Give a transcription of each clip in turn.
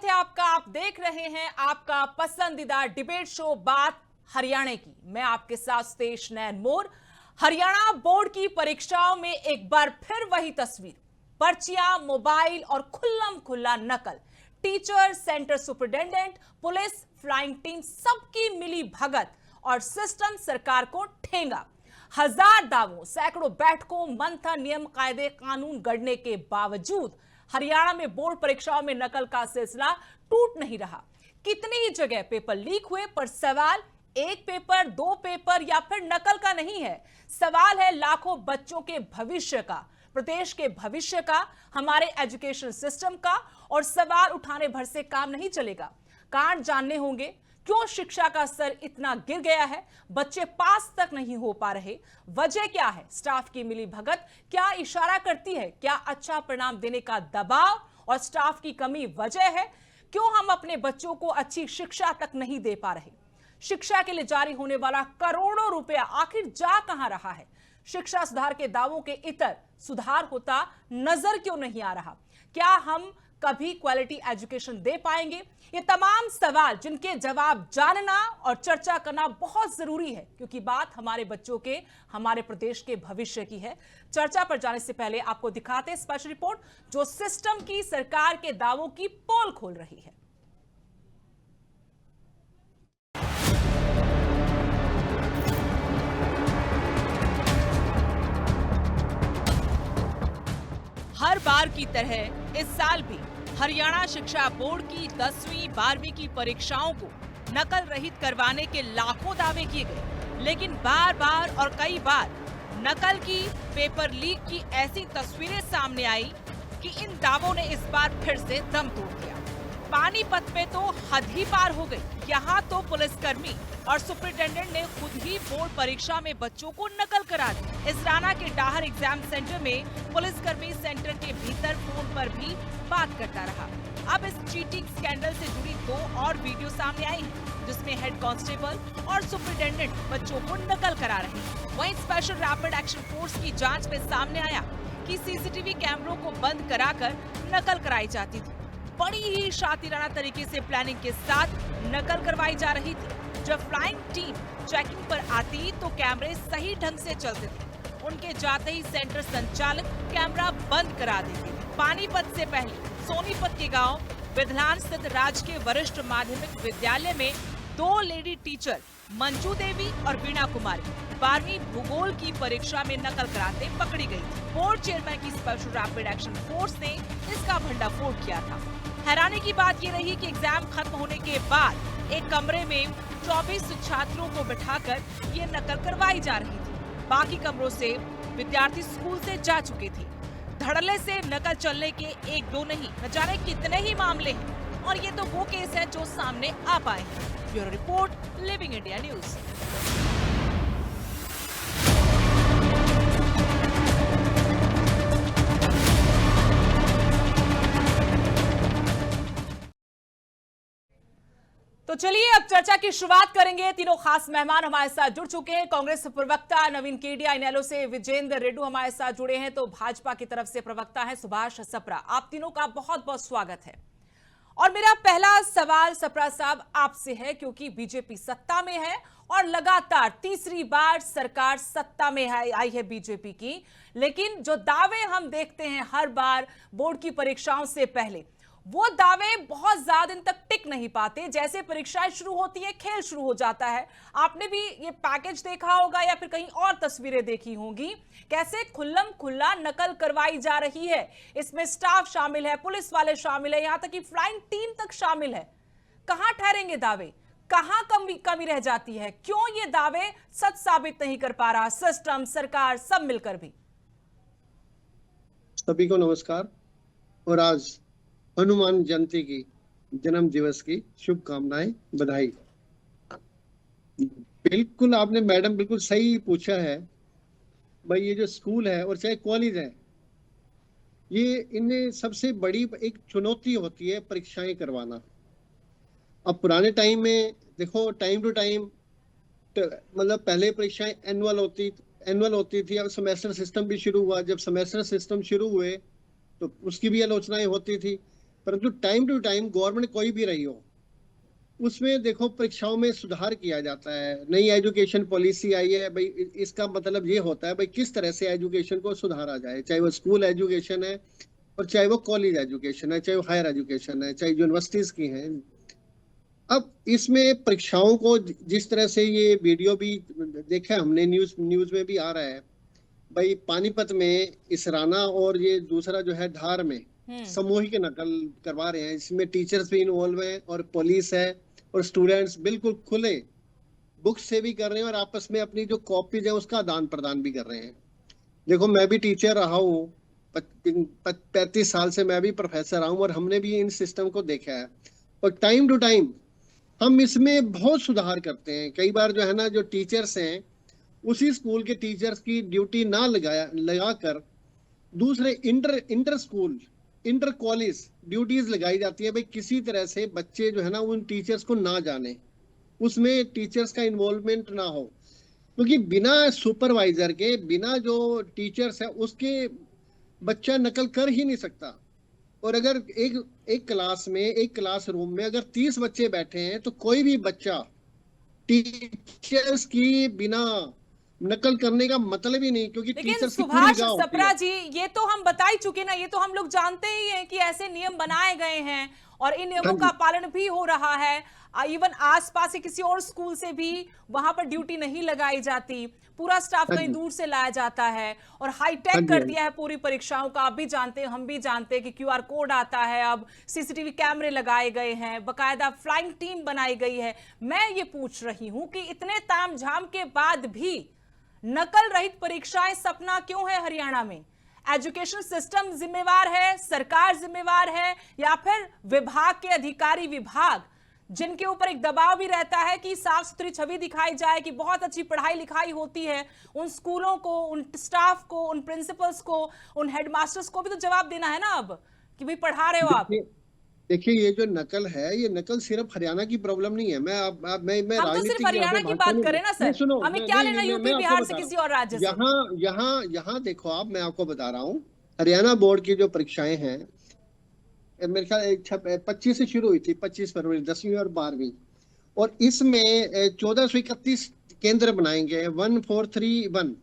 स्वागत है आपका। आप देख रहे हैं आपका पसंदीदा डिबेट शो बात हरियाणा की। मैं आपके साथ तेज नैन मोर। हरियाणा बोर्ड की परीक्षाओं में एक बार फिर वही तस्वीर, पर्चियां, मोबाइल और खुल्लम खुल्ला नकल। Teacher, centre superintendent, police, flying team सबकी मिली भगत और सिस्टम सरकार को ठेंगा। हजार दावों, सैकड़ों बैठकों, मंथन, नियम कायदे कानून गढ़ने के बावजूद हरियाणा में बोर्ड परीक्षाओं में नकल का सिलसिला टूट नहीं रहा। कितनी ही जगह पेपर लीक हुए, पर सवाल एक पेपर, दो पेपर या फिर नकल का नहीं है। सवाल है लाखों बच्चों के भविष्य का, प्रदेश के भविष्य का, हमारे एजुकेशन सिस्टम का। और सवाल उठाने भर से काम नहीं चलेगा। कारण जानने होंगे क्यों शिक्षा का स्तर इतना गिर गया है, बच्चे पास तक नहीं हो पा रहे। वजह क्या है? स्टाफ की मिली भगत क्या इशारा करती है? क्या अच्छा परिणाम देने का दबाव और स्टाफ की कमी वजह है? क्यों हम अपने बच्चों को अच्छी शिक्षा तक नहीं दे पा रहे? शिक्षा के लिए जारी होने वाला करोड़ों रुपया आखिर जा कहां रहा है? शिक्षा सुधार के दावों के इतर सुधार होता नजर क्यों नहीं आ रहा? क्या हम कभी क्वालिटी एजुकेशन दे पाएंगे? ये तमाम सवाल जिनके जवाब जानना और चर्चा करना बहुत जरूरी है, क्योंकि बात हमारे बच्चों के, हमारे प्रदेश के भविष्य की है। चर्चा पर जाने से पहले आपको दिखाते हैं स्पेशल रिपोर्ट जो सिस्टम की, सरकार के दावों की पोल खोल रही है। हर बार की तरह इस साल भी हरियाणा शिक्षा बोर्ड की 10वीं 12वीं की परीक्षाओं को नकल रहित करवाने के लाखों दावे किए गए, लेकिन बार बार और कई बार नकल की, पेपर लीक की ऐसी तस्वीरें सामने आई कि इन दावों ने इस बार फिर से दम तोड़ दिया। पानीपत में तो हद ही पार हो गई। यहाँ तो पुलिसकर्मी और सुपरिटेंडेंट ने खुद ही बोर्ड परीक्षा में बच्चों को नकल करा दी। इसराना के डाहर एग्जाम सेंटर में पुलिसकर्मी सेंटर के भीतर फोन पर भी बात करता रहा। अब इस चीटिंग स्कैंडल से जुड़ी दो और वीडियो सामने आई हैं, जिसमें हेड कांस्टेबल और सुपरिटेंडेंट बच्चों को नकल करा रहे हैं। वहीं स्पेशल रैपिड एक्शन फोर्स की जांच में सामने आया कि सीसीटीवी कैमरों को बंद कराकर नकल कराई जाती थी। बड़ी ही शातिराना तरीके से प्लानिंग के साथ नकल करवाई जा रही थी। जब फ्लाइंग टीम चेकिंग पर आती तो कैमरे सही ढंग से चलते थे। उनके जाते ही सेंटर संचालक कैमरा बंद करा देते थे। पानीपत से पहले सोनीपत के गांव बिधलान स्थित राजकीय वरिष्ठ माध्यमिक विद्यालय में दो लेडी टीचर मंजू देवी और वीणा कुमारी 12वीं भूगोल की परीक्षा में नकल कराते पकड़ी गई थी। बोर्ड चेयरमैन की स्पेशल रैपिड एक्शन फोर्स ने इसका भंडाफोड़ किया था। हैरानी की बात ये रही कि एग्जाम खत्म होने के बाद एक कमरे में 24 छात्रों को बिठाकर ये नकल करवाई जा रही थी। बाकी कमरों से विद्यार्थी स्कूल से जा चुके थे। धड़ल्ले से नकल चलने के एक दो नहीं, न जाने कितने ही मामले हैं, और ये तो वो केस है जो सामने आ पाए हैं। Bureau report, living India news. तो चलिए अब चर्चा की शुरुआत करेंगे। तीनों खास मेहमान हमारे साथ जुड़ चुके हैं। कांग्रेस प्रवक्ता नवीन केडिया, इनेलो से विजेंद्र रेड्डू हमारे साथ जुड़े हैं, तो भाजपा की तरफ से प्रवक्ता है सुभाष सप्रा। आप तीनों का बहुत बहुत स्वागत है। और मेरा पहला सवाल सप्रा साहब आपसे है, क्योंकि बीजेपी सत्ता में है और लगातार तीसरी बार सरकार सत्ता में आई है बीजेपी की, लेकिन जो दावे हम देखते हैं हर बार बोर्ड की परीक्षाओं से पहले, वो दावे बहुत ज्यादा दिन तक टिक नहीं पाते। जैसे परीक्षाएं शुरू होती है, खेल शुरू हो जाता है। आपने भी ये पैकेज देखा होगा या फिर कहीं और तस्वीरें देखी होंगी, कैसे खुल्लम खुल्ला नकल करवाई जा रही है। इसमें स्टाफ शामिल है, पुलिस वाले शामिल है, यहां तक कि फ्लाइंग टीम तक शामिल है। कहां ठहरेंगे दावे? कहां कमी रह जाती है? क्यों ये दावे सच साबित नहीं कर पा रहा सिस्टम, सरकार, सब मिलकर भी? सभी को नमस्कार और आज हनुमान जयंती की जन्म दिवस की शुभकामनाएं, बधाई। बिल्कुल आपने मैडम बिल्कुल सही पूछा है। भाई ये जो स्कूल है और चाहे कॉलेज है, ये इनमें सबसे बड़ी एक चुनौती होती है परीक्षाएं करवाना। अब पुराने टाइम में देखो, टाइम टू टाइम मतलब पहले परीक्षाएं एनुअल होती थी। अब सेमेस्टर सिस्टम भी शुरू हुआ। जब सेमेस्टर सिस्टम शुरू हुए तो उसकी भी आलोचनाएं होती थी। परंतु टाइम टू टाइम गवर्नमेंट कोई भी रही हो, उसमें देखो परीक्षाओं में सुधार किया जाता है। नई एजुकेशन पॉलिसी आई है भाई, इसका मतलब ये होता है भाई किस तरह से एजुकेशन को सुधारा जाए, चाहे वो स्कूल एजुकेशन है और चाहे वो कॉलेज एजुकेशन है, चाहे वो हायर एजुकेशन है, चाहे यूनिवर्सिटीज की हैं। अब इसमें परीक्षाओं को जिस तरह से ये वीडियो भी देखा हमने, न्यूज न्यूज में भी आ रहा है भाई, पानीपत में इसराना और ये दूसरा जो है धार में सामूहिक नकल करवा रहे हैं। इसमें टीचर्स भी इन्वॉल्व हैं और पुलिस है और स्टूडेंट्स बिल्कुल खुले बुक्स से भी कर रहे हैं और आपस में अपनी जो कॉपीज है उसका आदान प्रदान भी कर रहे हैं। देखो मैं भी टीचर रहा हूँ, 35 साल से मैं भी प्रोफेसर रहा हूँ और हमने भी इन सिस्टम को देखा है और टाइम टू टाइम हम इसमें बहुत सुधार करते हैं। कई बार जो है ना, जो टीचर्स हैं उसी स्कूल के टीचर्स की ड्यूटी ना लगाकर दूसरे inter inter school inter college duties लगाई जाती है भाई, किसी तरह से बच्चे जो है ना उन टीचर्स को ना जाने, उसमें टीचर्स का इन्वॉल्वमेंट ना हो, क्योंकि बिना सुपरवाइजर के, बिना जो टीचर्स है उसके बच्चा नकल कर ही नहीं सकता। और अगर एक क्लास में, एक क्लासरूम में अगर 30 बच्चे बैठे हैं तो कोई भी बच्चा टीचर्स की बिना नकल करने का मतलब ही नहीं, क्योंकि लेकिन टीचर्स की पूरी सुभाष निगाह होती सप्रा है। जी, ये तो हम बता ही चुके ना, ये तो हम लोग जानते ही हैं कि ऐसे नियम बनाए गए हैं और इन नियमों हाँ का जी, पालन भी हो रहा है। इवन आसपास के किसी और स्कूल से भी वहां पर ड्यूटी नहीं लगाई जाती, पूरा स्टाफ हाँ कहीं जी, दूर से लाया जाता है और हाँ हाईटेक जी, कर हाँ जी, दिया है पूरी परीक्षाओं का। आप भी जानते हैं, हम भी जानते हैं कि क्यूआर कोड आता है, अब सीसीटीवी कैमरे लगाए गए हैं, बकायदा फ्लाइंग टीम बनाई गई है। मैं ये पूछ रही हूं कि इतने तामझाम के बाद भी नकल रहित परीक्षाएं सपना क्यों है हरियाणा में? एजुकेशन सिस्टम जिम्मेवार है, सरकार जिम्मेवार है, या फिर विभाग के अधिकारी विभाग जिनके ऊपर एक दबाव भी रहता है कि साफ सुथरी छवि दिखाई जाए कि बहुत अच्छी पढ़ाई लिखाई होती है? उन स्कूलों को, उन स्टाफ को, उन प्रिंसिपल्स को, उन हेडमास्टर्स को भी तो जवाब देना है ना अब कि भाई पढ़ा रहे हो आप। देखिए देखिए, ये जो नकल है, ये नकल सिर्फ हरियाणा की प्रॉब्लम नहीं है। मैं हम तो सिर्फ राजनीति की यहाँ पे हरियाणा की भाषा बात नहीं, करें ना नहीं सर, सुनो, हमें मैं क्या नहीं लेना नहीं यूपी मैं आपको बिहार से बता रहा किसी हूँ। और राज्य से। यहाँ यहाँ यहाँ देखो आप, मैं आपको बता रहा हूँ, हरियाणा बोर्ड की जो परीक्षाएं हैं, मेरे ख्याल 25 से शुरू हुई थी, 25 फरवरी, 10वीं और 12वीं, और इसमें 1431 केंद्र बनाएंगे, 1431,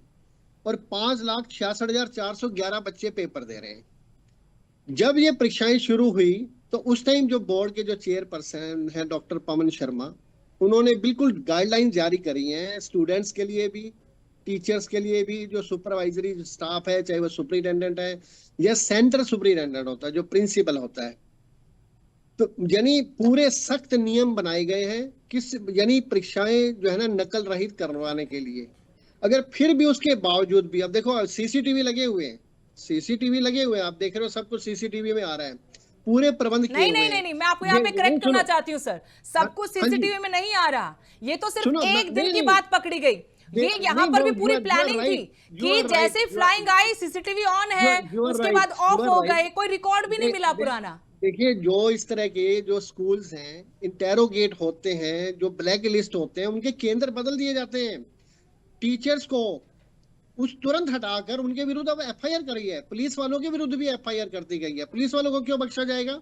और 5,66,411 बच्चे पेपर दे रहे हैं। जब ये परीक्षाएं शुरू हुई तो उस टाइम जो बोर्ड के जो चेयरपर्सन है डॉक्टर पवन शर्मा, उन्होंने बिल्कुल गाइडलाइन जारी करी हैं स्टूडेंट्स के लिए भी, टीचर्स के लिए भी, जो सुपरवाइजरी स्टाफ है, चाहे वो सुपरिटेंडेंट है या सेंटर सुपरिटेंडेंट होता है, जो प्रिंसिपल होता है, तो यानी पूरे सख्त नियम बनाए गए हैं किस, यानी परीक्षाएं जो है ना नकल रहित करवाने के लिए। अगर फिर भी उसके बावजूद भी, अब देखो सीसीटीवी लगे हुए हैं, सीसीटीवी लगे हुए हैं, आप देख रहे हो, सब कुछ सीसीटीवी में आ रहा है, पूरे प्रबंध किए नहीं हुए नहीं हैं। नहीं नहीं, मैं आपको यहाँ पे नहीं करेक्ट करना सुनो, चाहती हूँ सर, हाँ, सब कुछ हाँ जी, सीसीटीवी में नहीं आ रहा। ये तो सिर्फ सुनो, एक दिन नहीं की नहीं, बात पकड़ी गई। ये यहाँ नहीं पर भी यू पूरी आर प्लानिंग थी राइट, यू कि आर जैसे ही right, flying I CCTV on है, यू आर उसके राइट, बाद यू ऑफ आर हो राइट। गए, कोई रिकॉर्ड भी नहीं मिला पुराना। देखिए, जो इस तरह के जो स्कूल्स हैं, इंटेरोगेट होते हैं, जो ब्लैक लिस्ट होते हैं, उनके केंद्र बदल दिए जाते हैं। टीचर्स को उस तुरंत हटाकर उनके विरुद्ध अब एफआईआर करी है, पुलिस वालों के विरुद्ध भी एफआईआर कर दी गई है। पुलिस वालों को क्यों बख्शा जाएगा?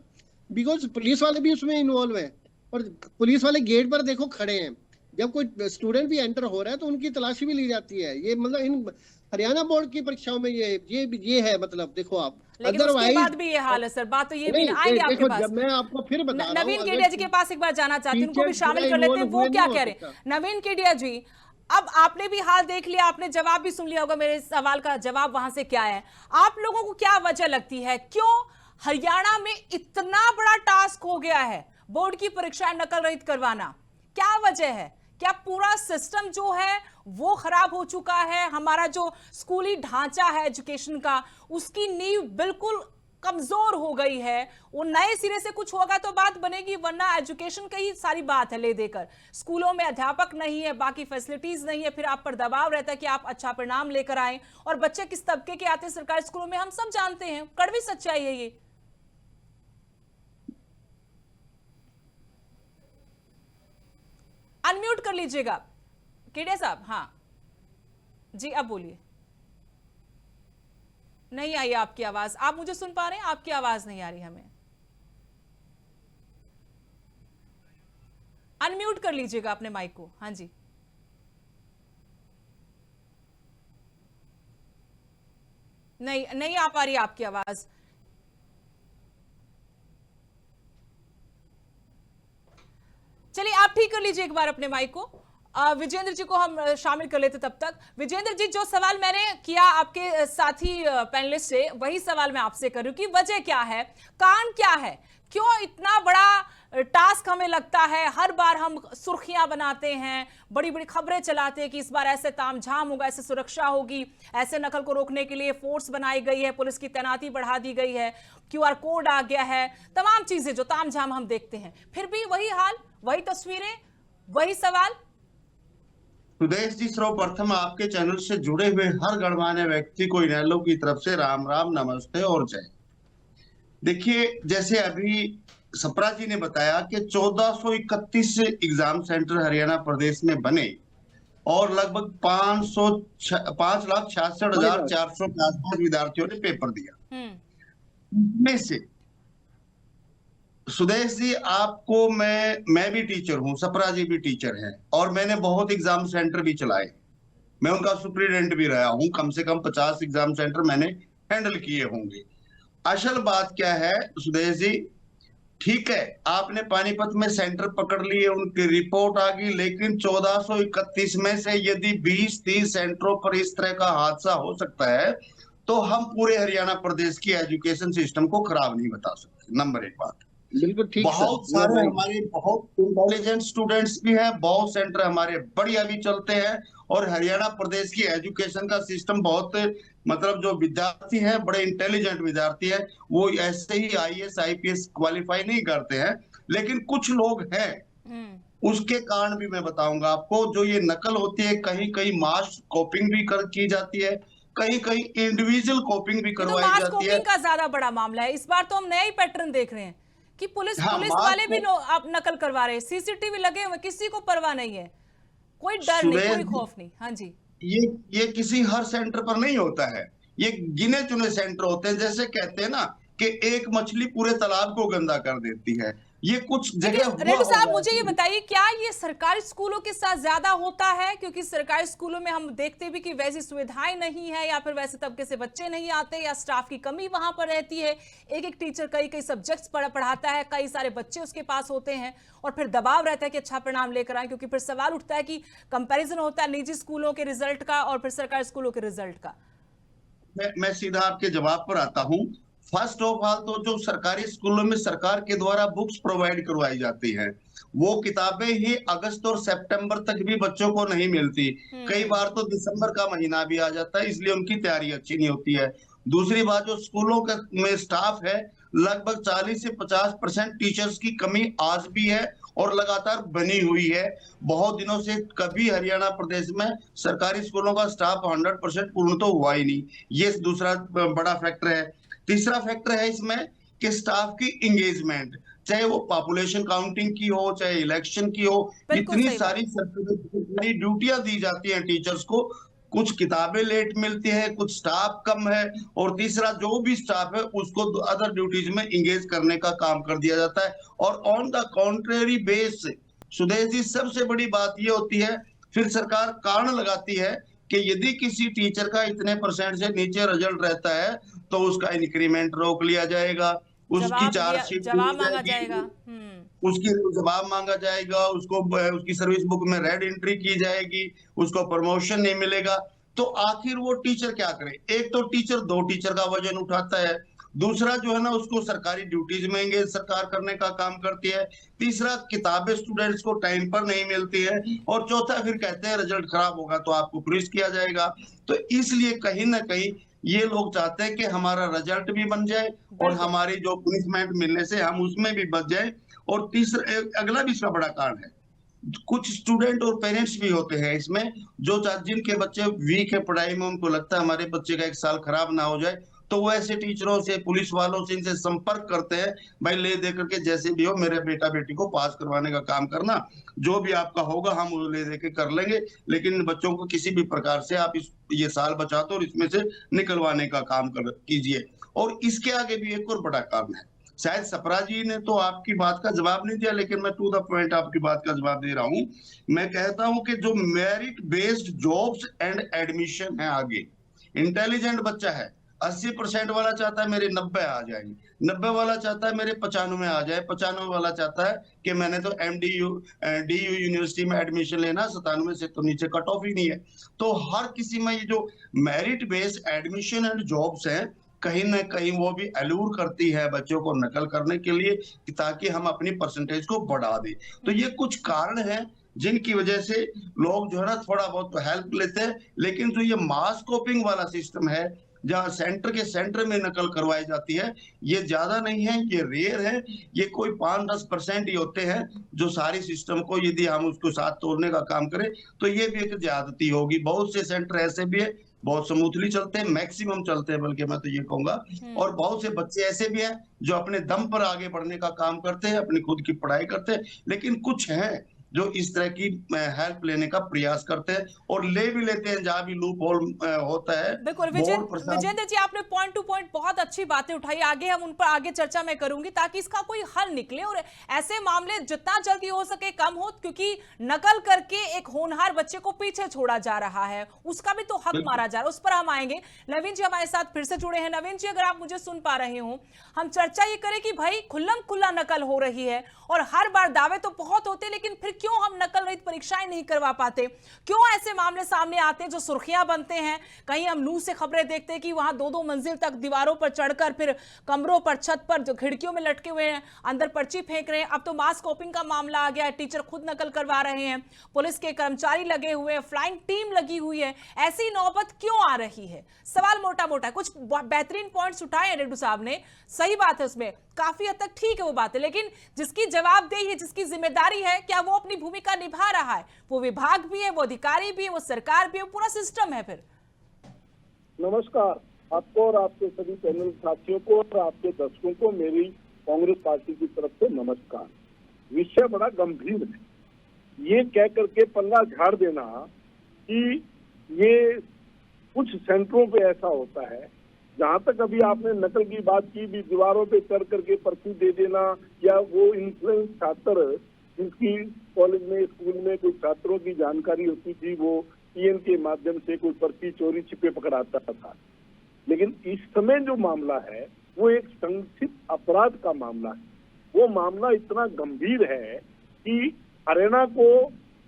बिकॉज पुलिस वाले भी उसमें इन्वॉल्व हैं, और पुलिस वाले गेट पर देखो खड़े हैं, जब कोई स्टूडेंट भी एंटर हो रहा है तो उनकी तलाशी भी ली जाती है। ये मतलब इन हरियाणा बोर्ड की परीक्षाओं में ये है, मतलब देखो आप, लेकिन उसके अदरवाइज बाद भी ये हाल है सर, बात तो ये भी नहीं। ना, आएंगे आपके देखो, पास। जब मैं आपको फिर बता रहा हूँ, नवीन अगर केडिया जी के पास एक बार जाना चाहती हूँ, उनको भी टीचर्स शामिल बिना कर लेते हैं, इन्वॉल्व वो हुए क्या नहीं हो कह रहे सकता। हैं। नवीन केडिया जी, अब आपने भी हाल देख लिया, आपने जवाब भी सुन लिया होगा, मेरे सवाल का जवाब वहां से क्या है। आप लोगों को क्या वजह लगती है, क्यों हरियाणा में इतना बड़ा टास्क हो गया है बोर्ड की परीक्षाएं नकल रहित करवाना? क्या वजह है? क्या पूरा सिस्टम जो है वो खराब हो चुका है? हमारा जो स्कूली ढांचा है एजुकेशन का, उसकी नींव बिल्कुल कमजोर हो गई है। वो नए सिरे से कुछ होगा तो बात बनेगी, वरना एजुकेशन का ही सारी बात है ले देकर। स्कूलों में अध्यापक नहीं है, बाकी फैसिलिटीज नहीं है, फिर आप पर दबाव रहता है कि आप अच्छा परिणाम लेकर आए। और बच्चे किस तबके के आते हैं सरकारी स्कूलों में हम सब जानते हैं, कड़वी सच्चाई है ये। अनम्यूट कर लीजिएगा केडिया साहब। हाँ जी, अब बोलिए। नहीं आई आपकी आवाज, आप मुझे सुन पा रहे हैं? आपकी आवाज नहीं आ रही हमें। अनम्यूट कर लीजिएगा अपने माइक को। हाँ जी, नहीं आ पा रही आपकी आवाज। चलिए आप ठीक कर लीजिए एक बार अपने माइक को। विजेंद्र जी को हम शामिल कर लेते तब तक। विजेंद्र जी, जो सवाल मैंने किया आपके साथी पैनलिस्ट से, वही सवाल मैं आपसे कर रही हूँ कि वजह क्या है, कारण क्या है, क्यों इतना बड़ा टास्क हमें लगता है? हर बार हम सुर्खियां बनाते हैं, बड़ी बड़ी खबरें चलाते हैं कि इस बार ऐसे तामझाम होगा, ऐसे सुरक्षा होगी, ऐसे नकल को रोकने के लिए फोर्स बनाई गई है, पुलिस की तैनाती बढ़ा दी गई है, QR कोड आ गया है, तमाम चीजें जो तामझाम हम देखते हैं, फिर भी वही हाल, वही तस्वीरें, वही सवाल। सुदेश जी, सर्वप्रथम आपके चैनल से जुड़े हुए हर गणमान्य व्यक्ति को इनेलो की तरफ से राम राम, नमस्ते और जय। देखिए, जैसे अभी सप्रा जी ने बताया कि 1431 एग्जाम सेंटर हरियाणा प्रदेश में बने और लगभग 5,66,400 के आसपास विद्यार्थियों ने पेपर दिया। में से सुदेश जी, आपको मैं भी टीचर हूं, सप्रा जी भी टीचर हैं और मैंने बहुत एग्जाम सेंटर भी चलाए। मैं उनका सुप्रीडेंट भी रहा हूं, कम से कम 50 एग्जाम सेंटर मैंने हैंडल किए होंगे। असल बात क्या है सुदेश जी, ठीक है आपने पानीपत में सेंटर पकड़ लिए, उनकी रिपोर्ट आ गई, लेकिन 1431 में से यदि 20-30 सेंटरों पर इस तरह का हादसा हो सकता है तो हम पूरे हरियाणा प्रदेश की एजुकेशन सिस्टम को खराब नहीं बता सकते। नंबर एक बात। बिल्कुल ठीक। बहुत सारे हमारे बहुत इंटेलिजेंट स्टूडेंट्स भी हैं, बहुत सेंटर हमारे बढ़िया भी चलते हैं और हरियाणा प्रदेश की एजुकेशन का सिस्टम बहुत, मतलब जो विद्यार्थी हैं बड़े इंटेलिजेंट विद्यार्थी हैं, वो ऐसे ही IAS IPS क्वालिफाई नहीं करते हैं, लेकिन कुछ लोग हैं, उसके कारण भी मैं बताऊंगा आपको। जो ये नकल होती है, कहीं कहीं मास कॉपिंग भी की जाती है, कहीं कहीं इंडिविजुअल कॉपिंग भी करवाई जाती है। मास कॉपिंग का ज्यादा बड़ा मामला है इस बार, तो हम नया ही पैटर्न देख रहे हैं कि पुलिस वाले भी आप नकल करवा रहे हैं, CCTV लगे हुए, किसी को परवाह नहीं है, कोई डर नहीं, कोई खौफ नहीं। हाँ जी, ये किसी हर सेंटर पर नहीं होता है, ये गिने चुने सेंटर होते हैं। जैसे कहते हैं ना कि एक मछली पूरे तालाब को गंदा कर देती है, ये कुछ जगह रेड्डी साहब मुझे ये बताइए, क्या ये सरकारी स्कूलों के साथ ज्यादा होता है? क्योंकि सरकारी स्कूलों में हम देखते भी कि वैसी सुविधाएं नहीं है, या फिर वैसे तबके से बच्चे नहीं आते, या स्टाफ की कमी वहां पर रहती है। एक टीचर कई सब्जेक्ट्स पढ़ाता है, कई सारे बच्चे उसके पास होते हैं और फिर दबाव रहता है कि अच्छा परिणाम लेकर आए, क्योंकि फिर सवाल उठता है कि कंपेरिजन होता है निजी स्कूलों के रिजल्ट का और फिर सरकारी स्कूलों के रिजल्ट का। मैं सीधा आपके जवाब पर आता हूं। फर्स्ट ऑफ ऑल तो जो सरकारी स्कूलों में सरकार के द्वारा बुक्स प्रोवाइड करवाई जाती हैं, वो किताबें ही अगस्त और सितंबर तक भी बच्चों को नहीं मिलती, कई बार तो दिसंबर का महीना भी आ जाता है, इसलिए उनकी तैयारी अच्छी नहीं होती है। दूसरी बात, जो स्कूलों में स्टाफ है, लगभग 40 से 50% टीचर्स की कमी आज भी है और लगातार बनी हुई है। बहुत दिनों से कभी हरियाणा प्रदेश में सरकारी स्कूलों का स्टाफ 100% पूर्ण तो हुआ ही नहीं, ये दूसरा बड़ा फैक्टर है। तीसरा फैक्टर है इसमें कि स्टाफ की एंगेजमेंट, चाहे वो पॉपुलेशन काउंटिंग की हो, चाहे इलेक्शन की हो, इतनी सारी सरकारी ड्यूटियां दी जाती हैं टीचर्स को, कुछ किताबें लेट मिलती है, कुछ स्टाफ कम है, और तीसरा जो भी स्टाफ है उसको अदर ड्यूटीज में एंगेज करने का काम कर दिया जाता है। और on the contrary base Sudesh ji, सबसे बड़ी बात ये होती है, फिर सरकार कारण लगाती है कि यदि किसी टीचर का इतने % से नीचे रिजल्ट रहता है तो उसका इंक्रीमेंट रोक लिया जाएगा, उसकी चार्जशीट जवाब मांगा जाएगा, उसकी जवाब मांगा जाएगा, उसको उसकी सर्विस बुक में रेड एंट्री की जाएगी, उसको प्रमोशन नहीं मिलेगा। तो आखिर वो टीचर क्या करे? एक तो टीचर 2 टीचर का वजन उठाता है, दूसरा जो है ना उसको सरकारी ड्यूटीज में एंगेज सरकार करने का काम करती है, तीसरा किताबें स्टूडेंट्स को टाइम पर नहीं मिलती है, और चौथा फिर कहते हैं रिजल्ट खराब होगा तो आपको पुलिस किया जाएगा। तो इसलिए कहीं ना कहीं ये लोग चाहते हैं कि हमारा रिजल्ट भी बन जाए और हमारी जो पनिशमेंट मिलने से हम उसमें भी बच जाए। और तीसरा अगला भी इसका बड़ा कारण है, कुछ स्टूडेंट और पेरेंट्स भी होते हैं इसमें, जो जिनके बच्चे वीक है पढ़ाई में, उनको लगता है हमारे बच्चे का 1 साल खराब ना हो जाए, तो वो ऐसे टीचरों से, पुलिस वालों से, इनसे संपर्क करते हैं, भाई ले दे करके जैसे भी हो मेरे बेटा बेटी को पास करवाने का काम करना, जो भी आपका होगा हम वो ले दे के कर लेंगे, लेकिन बच्चों को किसी भी प्रकार से आप ये साल बचा दो और इसमें से निकलवाने का काम कीजिए। और इसके आगे भी एक और बड़ा कारण है, शायद सप्रा जी ने तो आपकी बात का जवाब नहीं दिया, लेकिन मैं टू द पॉइंट आपकी बात का जवाब दे रहा हूं। मैं कहता हूं कि जो merit based jobs and admission है, आगे इंटेलिजेंट बच्चा है, 80% वाला चाहता है मेरे 90 आ जाए, 90 वाला चाहता है मेरे 95 आ जाए, 95 वाला चाहता है कि मैंने तो MDU DU यूनिवर्सिटी में एडमिशन लेना, 97 से तो नीचे कट ऑफ ही नहीं है। तो हर किसी में ये जो merit based admission and jobs हैं, कहीं ना कहीं वो भी अलूर करती है बच्चों को नकल करने के लिए, कि ताकि हम अपनी परसेंटेज को बढ़ा दें। तो ये कुछ कारण हैं जिनकी वजह से लोग जो है ना थोड़ा बहुत तो हेल्प लेते हैं, लेकिन जो ये मास कॉपिंग वाला सिस्टम है, जहाँ सेंटर के सेंटर में नकल करवाई जाती है, ये ज्यादा नहीं है, ये रेयर है। ये कोई 5-10% ही होते हैं जो सारी सिस्टम को, यदि हम उसको साथ तोड़ने का काम करें तो ये भी एक ज्यादती होगी। बहुत से सेंटर ऐसे भी है बहुत स्मूथली चलते हैं, मैक्सिमम चलते हैं बल्कि मैं तो ये कहूंगा, और बहुत से बच्चे ऐसे भी हैं जो अपने दम पर आगे बढ़ने का काम करते हैं, अपनी खुद की पढ़ाई करते हैं, लेकिन कुछ हैं जो इस तरह की हेल्प लेने का प्रयास करते हैं और ले भी लेते हैं जहां भी लूप होल होता है। बिल्कुल विजेंद्र जी, आपने पॉइंट टू पॉइंट बहुत अच्छी बातें उठाई, आगे हम उन पर आगे चर्चा मैं करूंगी ताकि इसका कोई हल निकले और ऐसे मामले जितना जल्दी हो सके कम हो, क्योंकि नकल करके एक होनहार बच्चे को पीछे छोड़ा जा रहा है, उसका भी तो हक मारा जा रहा है, उस पर हम आएंगे। नवीन जी हमारे साथ फिर से जुड़े हैं। नवीन जी, अगर आप मुझे सुन पा रहे हो, हम चर्चा ये करें कि भाई खुल्लम खुल्ला नकल हो रही है और हर बार दावे तो बहुत होते, लेकिन फिर क्यों हम नकल रहित परीक्षाएं नहीं करवा पाते? क्यों ऐसे मामले सामने आते हैं जो सुर्खियां बनते हैं? कहीं हम न्यूज़ से खबरें देखते हैं कि वहां 2-2 मंजिल तक दीवारों पर चढ़कर फिर कमरों पर, छत पर जो खिड़कियों में लटके हुए हैं अंदर पर्ची फेंक रहे हैं। अब तो मास कॉपिंग का मामला आ गया है, टीचर खुद नकल करवा रहे हैं, पुलिस के कर्मचारी लगे हुए हैं, फ्लाइंग टीम लगी हुई है। ऐसी नौबत क्यों आ रही है? सवाल मोटा मोटा कुछ बेहतरीन पॉइंट्स उठाए हैं रेड्डू साहब ने, सही बात है, उसमें काफी हद तक ठीक है वो बात है, लेकिन जिसकी जवाबदेही है, जिसकी जिम्मेदारी है, क्या वो अपनी भूमिका निभा रहा है? वो विभाग भी है, वो अधिकारी भी है, वो सरकार भी है, पूरा सिस्टम है फिर। नमस्कार आपको और आपके सभी पैनल साथियों को और आपके दर्शकों को मेरी कांग्रेस पार्टी की तरफ से नमस्कार। विषय बड़ा गंभीर है। ये कह करके पल्ला झाड़ देना कि ये कुछ सेंटरों पे ऐसा होता है, जहां तक अभी आपने नकल की बात की, भी दीवारों पे चढ़ करके पर्ची दे देना, या वो इन्फ्लुएंस छात्र जिसकी कॉलेज में स्कूल में कुछ छात्रों की जानकारी होती थी, वो पीएन के माध्यम से कोई पर्ची चोरी छिपे पकड़ाता था। लेकिन इस समय जो मामला है वो एक संगठित अपराध का मामला है। वो मामला इतना गंभीर है कि हरियाणा को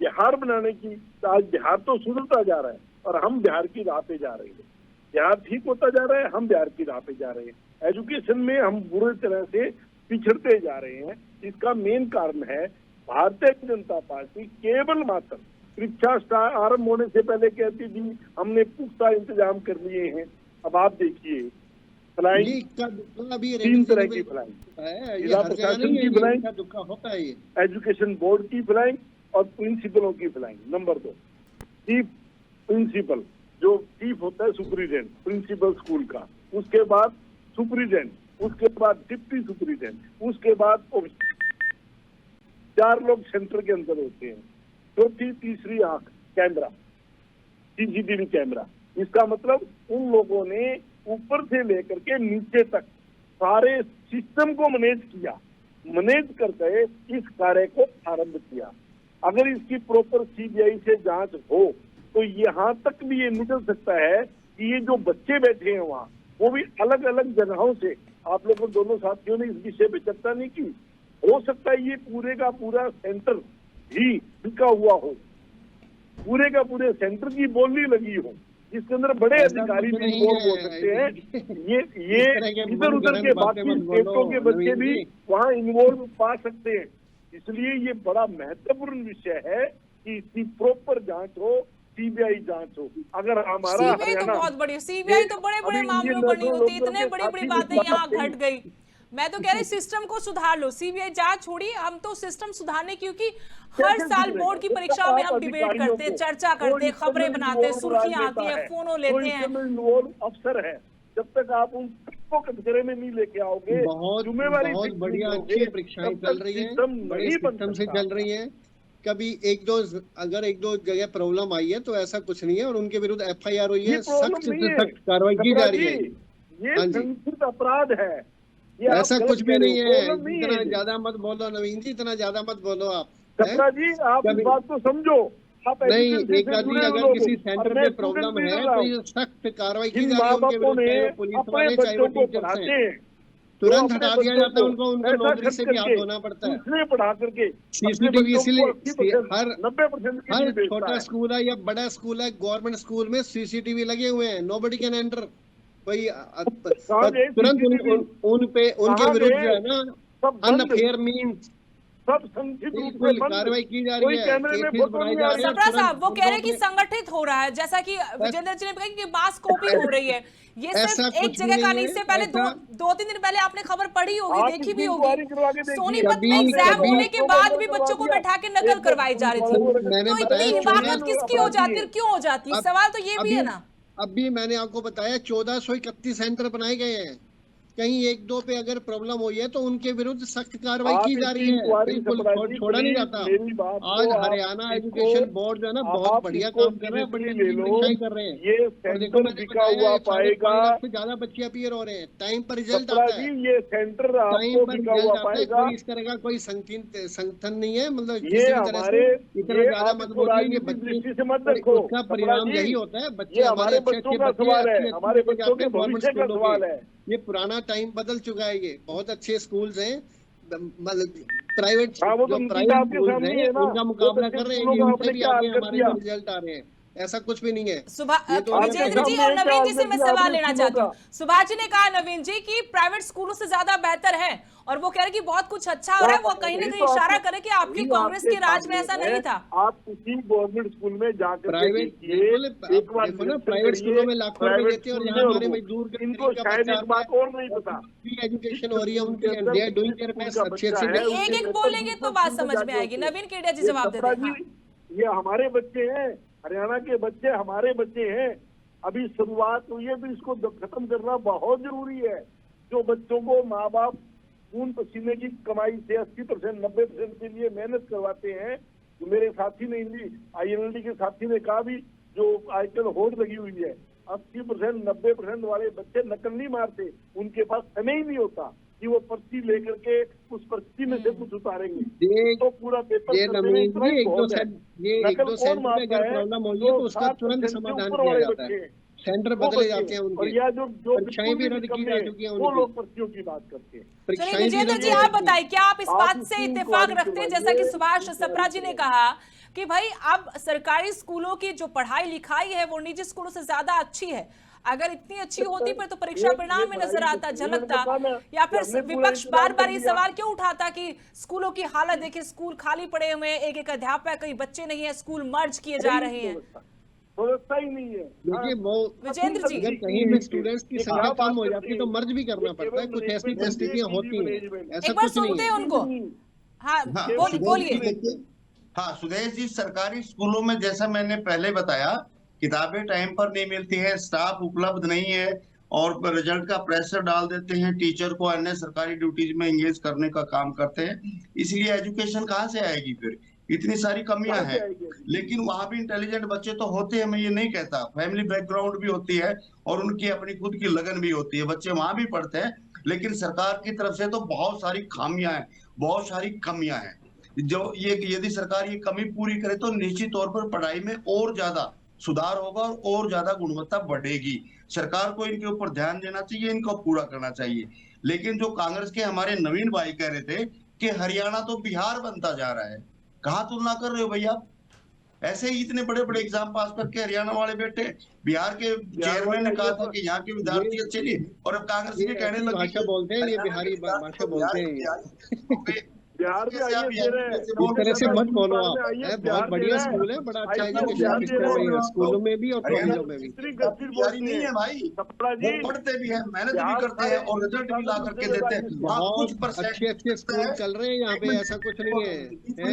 बिहार बनाने की, आज बिहार तो सुधरता जा रहा है और हम बिहार की राह पे जा रहे हैं। बिहार ठीक होता जा रहा है, हम बिहार की राह पे जा रहे हैं। एजुकेशन में हम बुरी तरह से पिछड़ते जा रहे हैं। इसका मेन कारण है भारतीय जनता पार्टी केवल मात्र परीक्षा आरंभ होने से पहले कहती थी हमने पुख्ता इंतजाम कर लिए हैं। अब आप देखिए फ्लाइंग, 3 तरह की फ्लाइंग, जिला प्रशासन की फ्लाइंग, एजुकेशन बोर्ड की फ्लाइंग और प्रिंसिपलों की फ्लाइंग। नंबर 2, चीफ प्रिंसिपल, जो चीफ होता है सुपरिटेंडेंट प्रिंसिपल स्कूल का, उसके बाद सुपरिटेंडेंट, उसके बाद डिप्टी सुपरिटेंडेंट, उसके बाद 4 लोग सेंटर के अंदर होते हैं। चौथी तीसरी आंख कैमरा, CCTV कैमरा। इसका मतलब उन लोगों ने ऊपर से लेकर के नीचे तक सारे सिस्टम को मैनेज करके इस कार्य को आरंभ किया। अगर इसकी प्रॉपर CBI से जांच हो तो यहाँ तक भी ये निकल सकता है कि ये जो बच्चे बैठे हैं वहाँ, वो भी अलग अलग जगहों से, आप लोगों दोनों साथियों ने इस विषय पे चर्चा नहीं की, हो सकता है ये पूरे का पूरा सेंटर भी बिका हुआ हो, पूरे का पूरे सेंटर की बोली लगी हो, जिसके अंदर बड़े अधिकारी भी इन्वॉल्व हो सकते हैं। ये इधर उधर के बाकी स्टेटों के बच्चे भी वहाँ इन्वॉल्व पा सकते हैं। इसलिए ये बड़ा महत्वपूर्ण विषय है कि इसकी प्रॉपर जांच हो, CBI जांच हो। अगर हमारा CBI तो बहुत बड़ी, CBI तो बड़े बड़े मामलों पर नहीं होती, इतने बड़ी बड़ी बातें यहाँ घट गई। मैं तो कह रही सिस्टम को सुधार लो, CBI जांच छोड़िए, हम तो सिस्टम सुधारने, क्योंकि हर साल बोर्ड की परीक्षाओं में हम डिबेट करते हैं, चर्चा करते हैं, खबरें बनाते हैं, सुर्खियां आती है, फोनों लेते हैं। अफसर है, जब तक आप उनको कटघरे में नहीं लेके आओगे, जिम्मेवारी बहुत बढ़िया अच्छी परीक्षाएं चल रही है, बड़े सिस्टम से चल रही है। कभी एक दो जगह प्रॉब्लम आई है तो ऐसा कुछ नहीं है, और उनके विरुद्ध FIR हुई है, सख्त से सख्त कार्रवाई की जा रही है। ये संगठित अपराध है, ये आप ऐसा गलत कुछ भी कह रहे नहीं हो, है। प्रॉब्लम नहीं है इतना ये। ज्यादा मत बोलो नवीन जी, इतना ज्यादा मत बोलो आप, हैं? छपरा जी आप इस कभी बात को समझो, आप नहीं, एजुकेशन एक से आदमी जुड़े हुए अगर लोग किसी हो, सेंटर और मैं पे स्टूडेंट प्रॉब्लम लीडर है रहा तो हूँ। ये सख्त कार्रवाई की जिन जा रही है माँ उनके बापों विरुद्ध, ने चाहे वो पुलिस अपने वाले चाहे वो बच्चों को टीचर्स पढ़ाते हैं, हैं, तुरंत वो अपने हटा दिया बच्चों जाता है को उनको ऐसा नौकरी खर्च से भी हाथ करके धोना पड़ता है। दूसरे पढ़ा करके अपने सीसीटीवी बच्चों को इसीलिए 80%, हर 90% के हर लिए बेचता छोटा है। स्कूल है या बड़ा स्कूल है, गवर्नमेंट स्कूल में सीसीटीवी लगे हुए हैं, नोबडी कैन एंटर। कोई कहाँ गए तुरंत सीसीटीवी? उन पे उनके कहाँ विरुद्ध गए? जो है ना सब बंद, अनफेयर मीन्स सब संक्षिप्त रूप से बिल्कुल बंद, कार्रवाई की जा रही कोई है, कैमरे में केसेस फोटो बनाए नहीं जा आ रहे हैं रही। और सप्रा तुरंत साहब वो कह रहे हैं कि उनको संगठित हो रहा है, जैसा कि विजेंद्र जी ने कहा कि मास कॉपिंग हो रही है। ये ऐसा सिर्फ एक कुछ भी जगह का नहीं नहीं, है, इससे पहले ऐसा दो तीन दिन पहले आपने खबर पढ़ी होगी, आप देखी इसकी भी इंक्वायरी होगी। करवा के देखिए। सोनीपत में कभी एग्जाम कभी होने के बच्चों को बाद अंदर भी करवा बच्चों को दिया। बैठा के नकल एक करवाई जा रही थी। मैंने तो बताया इतनी चौदह हिमाकत किसकी हो जाती है, क्यों हो जाती है? अब सवाल तो ये भी है अभी ना। अभी मैंने आपको बताया 1431 सेंटर बनाए गए हैं, कहीं एक दो पे अगर प्रॉब्लम हुई है तो उनके विरुद्ध सख्त कार्रवाई आप की जा इसकी रही है, इंक्वायरी बिल्कुल सप्लाई जी, छोड़ा नहीं प्लीज जाता। मेरी बात आज को आप हरियाणा इसको एजुकेशन बोर्ड जो है ना बहुत आप बढ़िया इसको काम कर रहा है, बड़ी सीरियसली अच्छी ले लो। परीक्षाएं कर रहे हैं। ये और देखो सेंटर मैंने बिका बताया हुआ है 5.5 पाएगा। लाख से ज्यादा बच्चे अपीयर हो रहे हैं, टाइम पर रिजल्ट सप्रा आता जी, है, ये सेंटर टाइम आपको पर बिका रिजल्ट हुआ आता है। पाएगा। कोई इस तरह का कोई संगठन नहीं है, मतलब ये किसी भी तरह हमारे, से इतना ये ज्यादा आप मत इसको बोलिए। ये राजनीतिक बच्चे दृष्टि से मत और देखो उसका सप्रा परिणाम जी, यही होता है, बच्चे ये हमारे हमारे अच्छे बच्चों का बच्चे सवाल है, अच्छी हमारे जगह बच्चों जाते के हैं गवर्नमेंट भविष्य का स्कूलों सवाल के। है। ये पुराना टाइम बदल चुका है, ये बहुत अच्छे स्कूल्स हैं, मतलब प्राइवेट हाँ, वो तो जो नतीजा प्राइवेट आपके स्कूल्स सामने हैं है ना, उनका वो मुकाबला बच्चे कर रहे हैं, स्कूलों ये का उनसे आपने भी क्या आगे हाल कर हमारे दिया? जो रिजल्ट आ रहे हैं, ऐसा कुछ भी नहीं है। सुबह ये तो अगर विजेंद्र जी सामने और क्या नवीन जी हाल से कर मैं दिया सवाल आपने लेना स्कूलों चाहती हूँ। का? सुभाष जी ने कहा नवीन जी कि प्राइवेट स्कूलों से ज्यादा बेहतर है, और वो कह रहे कि बहुत कुछ अच्छा हो रहा है। वो कहीं ना कहीं इशारा करे कि आपकी कांग्रेस के राज में ऐसा नहीं था। आप किसी गवर्नमेंट स्कूल में जाकर प्राइवेट देखिए, बिल्कुल एक बार देखो ना, निरीक्षण प्राइवेट करिए, स्कूलों में लाखों रुपए प्राइवेट देते हैं और स्कूल यहाँ में हमारे उनको, मजदूर के इनको गरीब का शायद बच्चा एक आता बात है, और नहीं पता। फ्री एजुकेशन हो रही है स्कूल उनकी, के एंड दे आर अंदर डूइंग जिस देयर स्कूल बेस्ट, का अच्छी बच्चा अच्छी है, नहीं, एक एक बोलेंगे तो बात समझ में आएगी। नवीन केडिया जी जवाब दे दें। हाँ। ये हमारे बच्चे हैं, हरियाणा के बच्चे हमारे बच्चे हैं। अभी शुरुआत हुई है, तो इसको खत्म करना बहुत जरूरी है। जो बच्चों को माँ बाप खून पसीने की कमाई से 80% 90% के लिए मेहनत करवाते हैं। जो मेरे साथी ने INLD के साथी ने कहा भी, जो आजकल होड़ लगी हुई है, 80% 90% वाले बच्चे नकल नहीं मारते, उनके पास समय ही नहीं होता कि वो पर्ची लेकर के उस पर्ची में से कुछ उतारेंगे। तो पूरा पेपर ये करने में नवीन इतना जी ही एक दो बहुत है। सेंट ये एक नकल दो कौन सेंटर में मारता अगर है? प्रॉब्लम होगी है तो उसका 7% तुरंत से समाधान ऊपर किया वाले जाता है, बच्चे, सेंटर वो बदले बच्चे। जाते हैं और उनके, या जो परीक्षाएं भी रद्द की जा चुकी हैं वो उनकी, लोग पर्चियों की बात करते हैं। चलिए परीक्षाएं भी विजेंद्र रद्द जी की आप जा चुकी हैं। बताइए, क्या आप इस आप बात इसकी से इत्तेफाक इंक्वायरी रखते हैं, करवाइए, जैसा कि सुभाष इसकी सप्रा जी ने इंक्वायरी कहा कि भाई अब सरकारी स्कूलों की जो पढ़ाई लिखाई है वो निजी स्कूलों से ज्यादा अच्छी है? अगर इतनी अच्छी होती फिर तो परीक्षा परिणाम में नजर आता, झलकता। या फिर विपक्ष बार बार ये सवाल क्यों उठाता कि स्कूलों की हालत देखिए, स्कूल खाली पड़े हुए हैं, एक एक अध्यापक, कई बच्चे नहीं है, स्कूल मर्ज किए जा रहे हैं। व्यवस्था ही नहीं है। देखिए वो विजेंद्र जी, अगर कहीं भी स्टूडेंट्स की संख्या कम हो जाती है तो मर्ज भी करना पड़ता है, कुछ ऐसी परिस्थितियां होती हैं, ऐसा एक बार कुछ नहीं सुनते है। हैं उनको। हाँ हाँ, बोलिए। हाँ सुदेश जी, सरकारी स्कूलों में जैसा मैंने पहले बताया, किताबें टाइम पर नहीं मिलती है, स्टाफ उपलब्ध नहीं है, और रिजल्ट का प्रेशर डाल देते हैं, टीचर को अन्य सरकारी ड्यूटीज में एंगेज करने का काम करते हैं, इसलिए एजुकेशन कहाँ से आएगी फिर? इतनी सारी कमियां हैं। लेकिन वहां भी इंटेलिजेंट बच्चे तो होते हैं, मैं ये नहीं कहता, फैमिली बैकग्राउंड भी होती है और उनकी अपनी खुद की लगन भी होती है, बच्चे वहां भी पढ़ते हैं, लेकिन सरकार की तरफ से तो बहुत सारी खामियां हैं, बहुत सारी कमियां हैं। जो ये यदि सरकार ये कमी पूरी करे तो निश्चित तौर पर पढ़ाई में और ज्यादा सुधार होगा और ज्यादा गुणवत्ता बढ़ेगी। सरकार को इनके ऊपर ध्यान देना चाहिए, इनको पूरा करना चाहिए। लेकिन जो कांग्रेस के हमारे नवीन भाई कह रहे थे कि हरियाणा तो बिहार बनता जा रहा है, कहाँ तुलना कर रहे हो भैया? ऐसे ही इतने बड़े बड़े एग्जाम पास करके हरियाणा वाले बैठे, बिहार के चेयरमैन ने कहा था कि यहाँ के विद्यार्थी अच्छे नहीं, और अब कांग्रेस भी कहने लगी भाषा बोलते हैं, ये बिहारी भाषा बोलते हैं। बिहार में आइए, इस तरह से मत बोलो आप, बहुत बढ़िया स्कूल है, बड़ा अच्छा एजुकेशन सिस्टम है स्कूलों में भी और कॉलेजों में भी। बिहारी नहीं है भाई, वो पढ़ते भी है, मेहनत भी करते हैं और रिजल्ट भी ला करके देते हैं। बहुत अच्छे अच्छे स्कूल चल रहे हैं यहाँ पे, ऐसा कुछ नहीं है।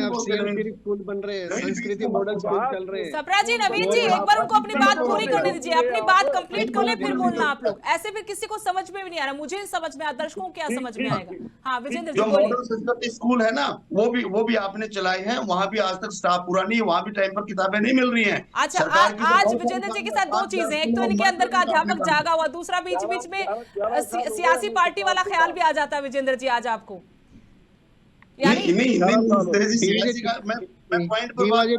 अब CMC स्कूल बन रहे हैं, संस्कृति मॉडल स्कूल चल रहे हैं। सप्रा जी, नवीन जी, एक बार उनको अपनी बात पूरी करने दीजिए, अपनी बात कंप्लीट कर ले, फिर बोलना आप लोग। ऐसे फिर किसी को समझ में भी नहीं आ रहा, मुझे समझ में आ, दर्शकों को क्या समझ में आएगा? हाँ विजेंद्र जी जो बोलिए। मॉडल संस्कृति स्कूल स्कूल है ना, वो भी आपने चलाए हैं, वहां भी आज तक स्टाफ पूरा नहीं है, वहां भी टाइम पर किताबें नहीं मिल रही हैं। अच्छा, सरकार की आज बहुत विजेंद्र सारी जी के साथ दो चीजें, एक तो इनके अंदर का अध्यापक जागा हुआ, दूसरा बीच बीच में सियासी पार्टी वाला ख्याल भी आ जाता है विजेंद्र जी आज आपको, यानी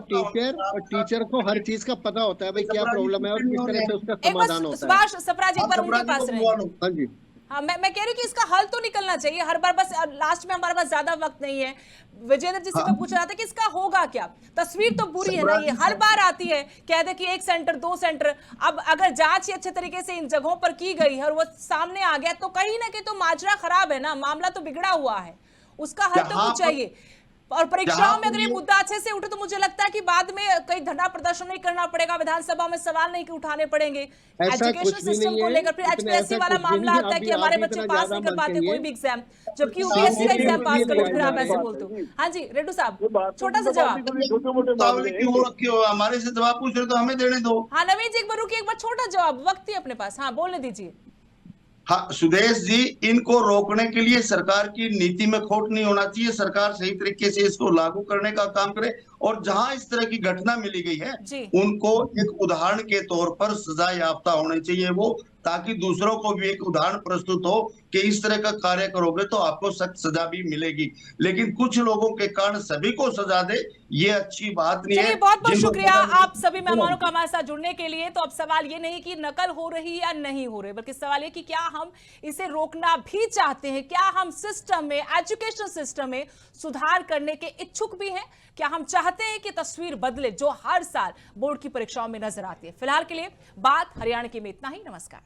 टीचर और टीचर को हर चीज का पता होता है भाई क्या प्रॉब्लम है और किस तरह से उसका एक बार समाधान होता है। सुभाष सप्राज एक बार उनके पास रहेंगे। हाँ जी, हाँ, मैं कह रही हूँ कि इसका हल तो निकलना चाहिए हर बार, बस लास्ट में हमारे पास ज्यादा वक्त नहीं है। विजेंद्र जी से मैं पूछ रहा था कि इसका होगा क्या? तस्वीर तो बुरी है ना, ये हर बार आती है, कह दे कि 1 सेंटर 2 सेंटर। अब अगर जांच ही अच्छे तरीके से इन जगहों पर की गई है और वो सामने आ गया तो कहीं ना कहीं तो माजरा खराब है ना, मामला तो बिगड़ा हुआ है, उसका हल तो कुछ चाहिए। और परीक्षाओं में अगर ये मुद्दा अच्छे से उठे तो मुझे लगता है कि बाद में कहीं धरना प्रदर्शन नहीं करना पड़ेगा, विधानसभा में सवाल नहीं उठाने पड़ेंगे एजुकेशन सिस्टम को लेकर। फिर एचपीएससी वाला मामला आता है कि हमारे बच्चे पास नहीं कर पाते कोई भी एग्जाम, जबकि यूपीएससी का एग्जाम पास कर लो, फिर आप ऐसे बोलते हो। हाँ जी रेड्डू साहब, छोटा सा जवाब। हमारे से जवाब पूछ रहे तो हमें देने दो। हाँ नवीन जी एक बार रुकिए, एक बार छोटा जवाब, वक्त ही अपने पास, हाँ बोलने दीजिए। हाँ सुदेश जी, इनको रोकने के लिए सरकार की नीति में खोट नहीं होना चाहिए, सरकार सही तरीके से इसको लागू करने का काम करे, और जहां इस तरह की घटना मिली गई है उनको एक उदाहरण के तौर पर सजा याफ्ता होने चाहिए वो, ताकि दूसरों को भी एक उदाहरण प्रस्तुत हो कि इस तरह का कार्य करोगे तो आपको सख्त सजा भी मिलेगी। लेकिन कुछ लोगों के कारण सभी को सजा दे, ये अच्छी बात नहीं है। बहुत बहुत शुक्रिया आप सभी मेहमानों का हमारे साथ जुड़ने के लिए। तो अब सवाल ये नहीं कि नकल हो रही या नहीं हो रही, बल्कि सवाल ये कि क्या हम इसे रोकना भी चाहते हैं, क्या हम सिस्टम में, एजुकेशन सिस्टम में सुधार करने के इच्छुक भी हैं, क्या हम चाहते हैं कि तस्वीर बदले जो हर साल बोर्ड की परीक्षाओं में नजर आती है। फिलहाल के लिए बात हरियाणा की में इतना ही। नमस्कार।